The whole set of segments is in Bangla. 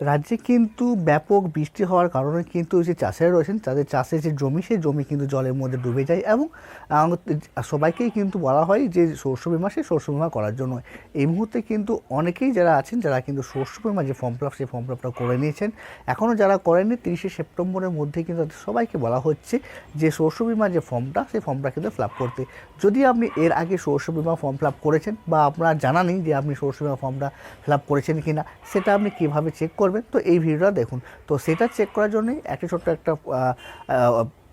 রাজ্যে কিন্তু ব্যাপক বৃষ্টি হওয়ার কারণে কিন্তু যে চাষিরা রয়েছেন তাদের চাষের যে জমি সেই জমি কিন্তু জলের মধ্যে ডুবে যায় এবং সবাইকেই কিন্তু বলা হয় যে শস্য বিমা সেই শস্য বিমা করার জন্য। এই মুহূর্তে কিন্তু অনেকেই যারা আছেন যারা কিন্তু শস্য বিমা যে ফর্ম ফিল আপ সেই ফর্ম ফিল আপটা করে নিয়েছেন। এখনও যারা করেননি 30শে সেপ্টেম্বরের মধ্যে কিন্তু তাদের সবাইকে বলা হচ্ছে যে শস্য বিমা যে ফর্মটা সেই ফর্মটা কিন্তু ফিল আপ করতে। যদি আপনি এর আগে শস্য বিমা ফর্ম ফিল আপ করেছেন বা আপনার জানা নেই যে আপনি শস্য বিমা ফর্মটা ফিল আপ করেছেন কি না, সেটা আপনি কীভাবে চেক করবেন তো এই ভিডিওটা দেখুন। তো সেটা চেক করার জন্যই একটা ছোট্ট একটা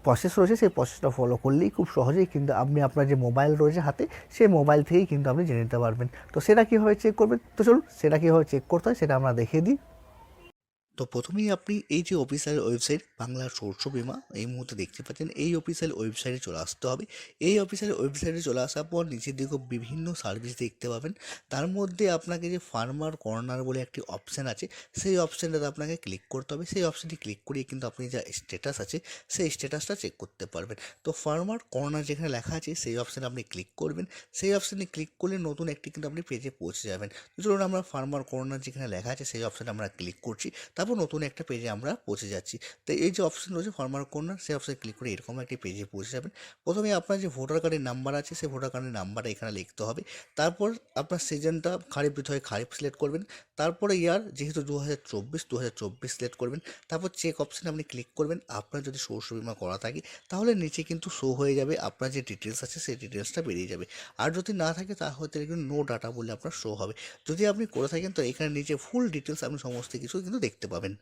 প্রসেস রয়েছে, সেই প্রসেসটা ফলো করলেই খুব সহজেই কিন্তু আপনি আপনার যে মোবাইল রয়েছে হাতে সেই মোবাইল থেকেই কিন্তু আপনি জেনে নিতে পারবেন। তো সেটা কীভাবে চেক করবেন, তো চলুন সেটা কীভাবে চেক করতে হয় সেটা আমরা দেখিয়ে দিই। তো প্রথমেই আপনি এই যে অফিসিয়াল ওয়েবসাইট বাংলা শস্য বীমা এই মুহূর্তে দেখতে পাচ্ছেন, এই অফিসিয়াল ওয়েবসাইটে চলে আসতে হবে। এই অফিসিয়াল ওয়েবসাইটে চলে আসার পর নিচের দিকে বিভিন্ন সার্ভিস দেখতে পাবেন। তার মধ্যে আপনাকে যে ফার্মার কর্নার বলে একটি অপশান আছে, সেই অপশানটাতে আপনাকে ক্লিক করতে হবে। সেই অপশানটি ক্লিক করিয়ে কিন্তু আপনি যা স্ট্যাটাস আছে সেই স্ট্যাটাসটা চেক করতে পারবেন। তো ফার্মার কর্নার যেখানে লেখা আছে সেই অপশানে আপনি ক্লিক করবেন। সেই অপশানে ক্লিক করলে নতুন একটি কিন্তু আপনি পেজে পৌঁছে যাবেন। তো চলুন আমরা ফার্মার কর্নার যেখানে লেখা আছে সেই অপশানে আমরা ক্লিক করছি। তারপর নতুন একটা পেজে আমরা পৌঁছে যাচ্ছি। তো এই যে অপশন রয়েছে ফার্মার কর্নার, সেই অপশানে ক্লিক করে এরকম একটি পেজে পৌঁছে যাবেন। প্রথমে আপনার যে ভোটার কার্ডের নাম্বার আছে সেই ভোটার কার্ডের নাম্বারটা এখানে লিখতে হবে। তারপর আপনার সিজনটা খারিফ ঋতু হয় খারিফ সিলেক্ট করবেন। তারপরে ইয়ার যেহেতু 2024 সিলেক্ট করবেন। তারপর চেক অপশানে আপনি ক্লিক করবেন। আপনার যদি শস্য বিমা করা থাকে তাহলে নিচে কিন্তু শো হয়ে যাবে আপনার যে ডিটেলস আছে সেই ডিটেলসটা বেরিয়ে যাবে। আর যদি না থাকে তাহলে কিন্তু নো ডাটা বলে আপনার শো হবে। যদি আপনি করে থাকেন তো এখানে নিচে ফুল ডিটেলস আপনি সমস্ত কিছু কিন্তু দেখতে পাবেন।